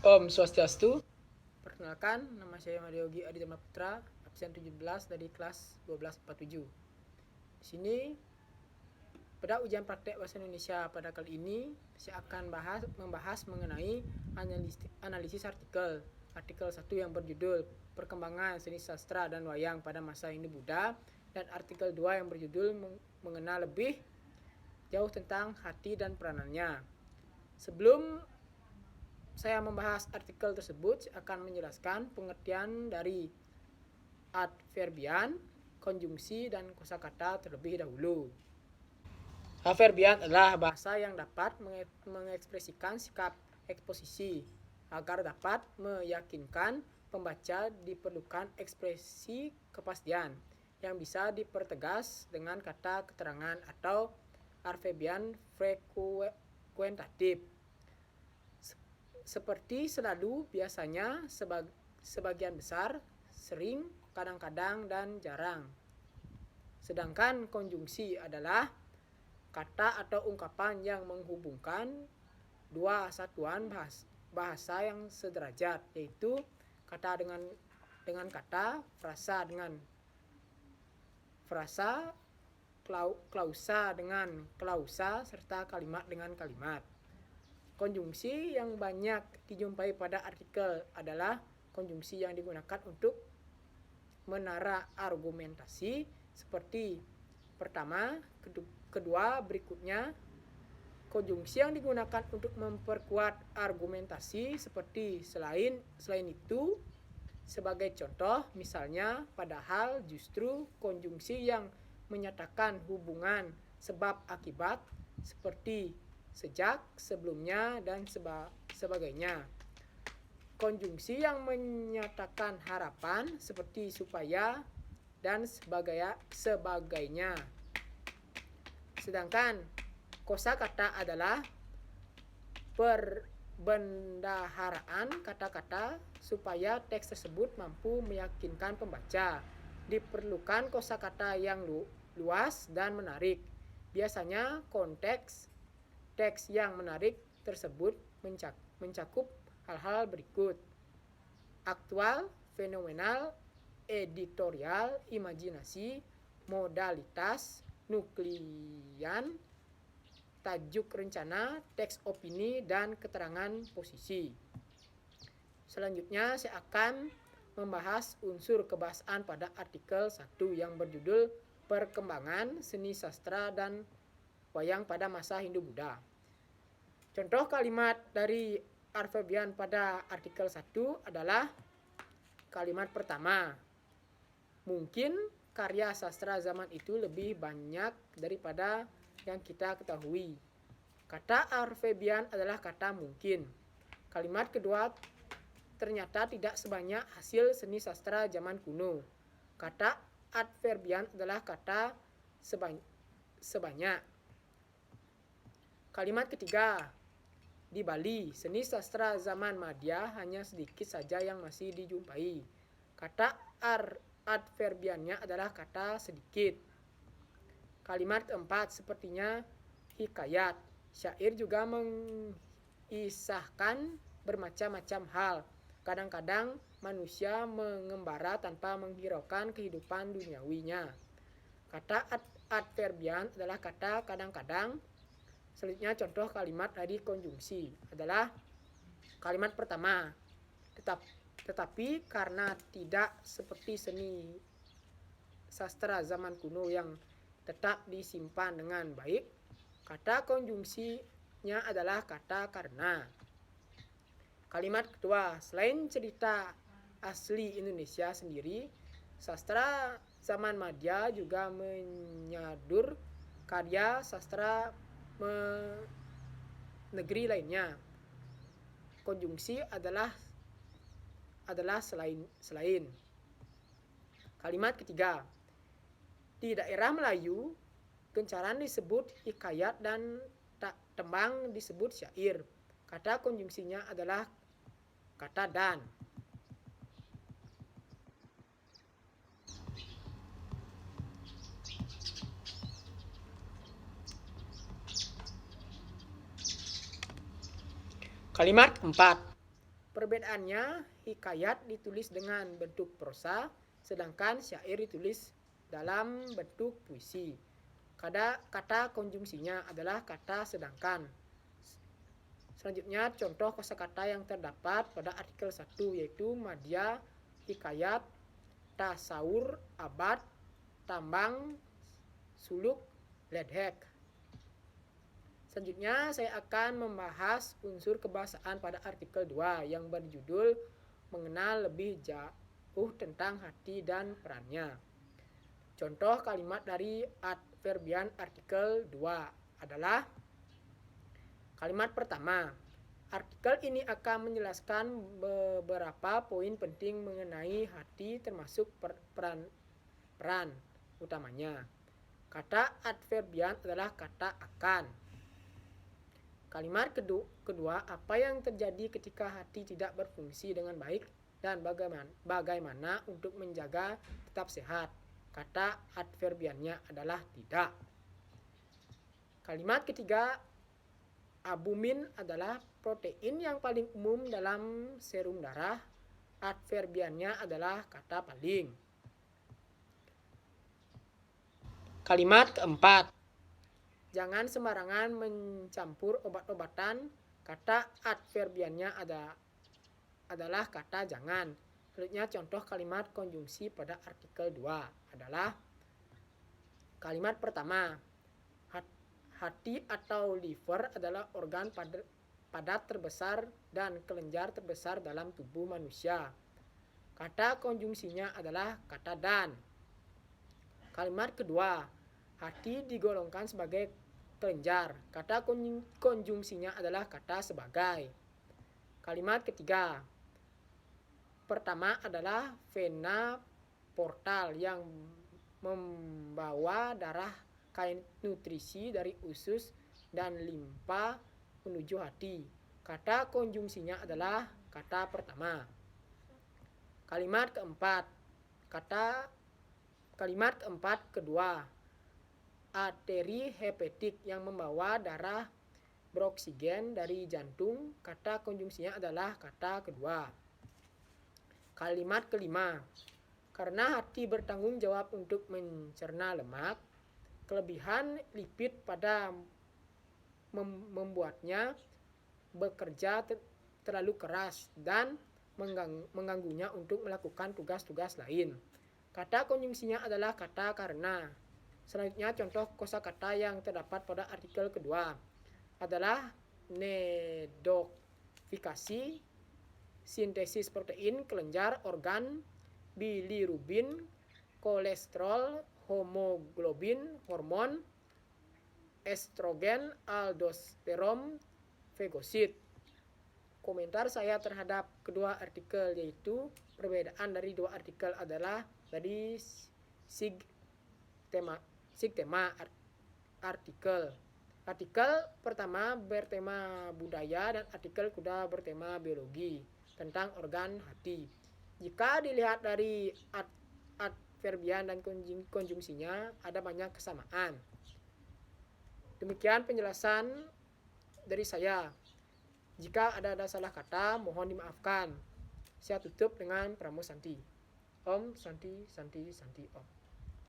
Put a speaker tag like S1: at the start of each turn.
S1: Om Swastiastu. Perkenalkan, nama saya Mario Yogi Aditya Putra, absen 17 dari kelas 1247. Di sini, pada ujian praktek bahasa Indonesia pada kali ini, saya akan membahas mengenai analisis artikel. Artikel 1 yang berjudul Perkembangan Seni Sastra dan Wayang pada Masa Hindu-Buddha, dan artikel 2 yang berjudul Mengenal Lebih Jauh tentang Hati dan Peranannya. Sebelum saya membahas artikel tersebut, saya akan menjelaskan pengertian dari adverbian, konjungsi, dan kosakata terlebih dahulu. Adverbian adalah bahasa yang dapat mengekspresikan sikap eksposisi. Agar dapat meyakinkan pembaca diperlukan ekspresi kepastian yang bisa dipertegas dengan kata keterangan atau adverbian frekuentatif. Seperti selalu, biasanya, sebagian besar, sering, kadang-kadang, dan jarang. Sedangkan konjungsi adalah kata atau ungkapan yang menghubungkan dua satuan bahasa yang sederajat, yaitu kata dengan kata, frasa dengan frasa, klausa dengan klausa, serta kalimat dengan kalimat. Konjungsi yang banyak dijumpai pada artikel adalah konjungsi yang digunakan untuk menara argumentasi seperti pertama, kedua, berikutnya. Konjungsi yang digunakan untuk memperkuat argumentasi seperti selain itu. Sebagai contoh, misalnya, padahal, justru, konjungsi yang menyatakan hubungan sebab akibat seperti sejak, sebelumnya, dan sebagainya. Konjungsi yang menyatakan harapan seperti supaya dan sebagainya. Sedangkan kosakata adalah perbendaharaan kata-kata supaya teks tersebut mampu meyakinkan pembaca. Diperlukan kosakata yang luas dan menarik. Biasanya konteks teks yang menarik tersebut mencakup hal-hal berikut: aktual, fenomenal, editorial, imajinasi, modalitas, nuklian, tajuk rencana, teks opini, dan keterangan posisi. Selanjutnya saya akan membahas unsur kebahasaan pada artikel 1 yang berjudul Perkembangan Seni Sastra dan Wayang pada Masa Hindu-Buddha. Contoh kalimat dari adverbian pada artikel 1 adalah kalimat pertama. Mungkin karya sastra zaman itu lebih banyak daripada yang kita ketahui. Kata adverbian adalah kata mungkin. Kalimat kedua, ternyata tidak sebanyak hasil seni sastra zaman kuno. Kata adverbian adalah kata sebanyak. Kalimat ketiga, di Bali, seni sastra zaman Madya hanya sedikit saja yang masih dijumpai. Kata adverbiannya adalah kata sedikit. Kalimat keempat, sepertinya hikayat. Syair juga mengisahkan bermacam-macam hal. Kadang-kadang manusia mengembara tanpa menghiraukan kehidupan duniawinya. Kata adverbian adalah kata kadang-kadang. Selanjutnya contoh kalimat dari konjungsi adalah kalimat pertama. Tetapi karena tidak seperti seni sastra zaman kuno yang tetap disimpan dengan baik, kata konjungsinya adalah kata karena. Kalimat kedua, selain cerita asli Indonesia sendiri, sastra zaman Madya juga menyadur karya sastra negeri lainnya. Konjungsi adalah selain. Kalimat ketiga, di daerah Melayu, kencaran disebut hikayat dan tembang disebut syair. Kata konjungsinya adalah kata dan. Kalimat keempat, Perbedaannya, hikayat ditulis dengan bentuk prosa, sedangkan syair ditulis dalam bentuk puisi. Kata konjungsinya adalah kata sedangkan. Selanjutnya contoh kosakata yang terdapat pada artikel 1 yaitu madya, hikayat, tasaur, abad, tambang, suluk, ledhek. Selanjutnya saya akan membahas unsur kebahasaan pada artikel 2 yang berjudul mengenal lebih jauh tentang hati dan perannya. Contoh kalimat dari adverbian artikel 2 adalah kalimat pertama. Artikel ini akan menjelaskan beberapa poin penting mengenai hati termasuk peran utamanya. Kata adverbian adalah kata akan. Kalimat kedua, apa yang terjadi ketika hati tidak berfungsi dengan baik dan bagaimana untuk menjaga tetap sehat. Kata adverbiannya adalah tidak. Kalimat ketiga, albumin adalah protein yang paling umum dalam serum darah. Adverbiannya adalah kata paling. Kalimat keempat, jangan sembarangan mencampur obat-obatan. Kata adverbiannya adalah kata jangan. Selanjutnya contoh kalimat konjungsi pada artikel 2 adalah kalimat pertama. Hati atau liver adalah organ padat terbesar dan kelenjar terbesar dalam tubuh manusia. Kata konjungsinya adalah kata dan. Kalimat kedua, hati digolongkan sebagai kelenjar. Kata konjungsinya adalah kata sebagai. Kalimat ketiga, pertama adalah vena portal yang membawa darah kain nutrisi dari usus dan limpa menuju hati. Kata konjungsinya adalah kata pertama. Kalimat keempat kedua, arteri hepatik yang membawa darah beroksigen dari jantung. Kata konjungsinya adalah kata kedua. Kalimat kelima, karena hati bertanggung jawab untuk mencerna lemak, kelebihan lipid pada membuatnya bekerja terlalu keras dan mengganggunya untuk melakukan tugas-tugas lain. Kata konjungsinya adalah kata karena. Selanjutnya contoh kosakata yang terdapat pada artikel kedua adalah nedosifikasi, sintesis protein, kelenjar, organ, bilirubin, kolesterol, hemoglobin, hormon, estrogen, aldosteron, fagosit. Komentar saya terhadap kedua artikel yaitu perbedaan dari dua artikel adalah dari tema artikel. Artikel pertama bertema budaya dan artikel kedua bertema biologi tentang organ hati. Jika dilihat dari adverbian dan konjungsinya ada banyak kesamaan. Demikian penjelasan dari saya. Jika ada salah kata mohon dimaafkan. Saya tutup dengan Pramo Santi. Om Santi Santi Santi Om.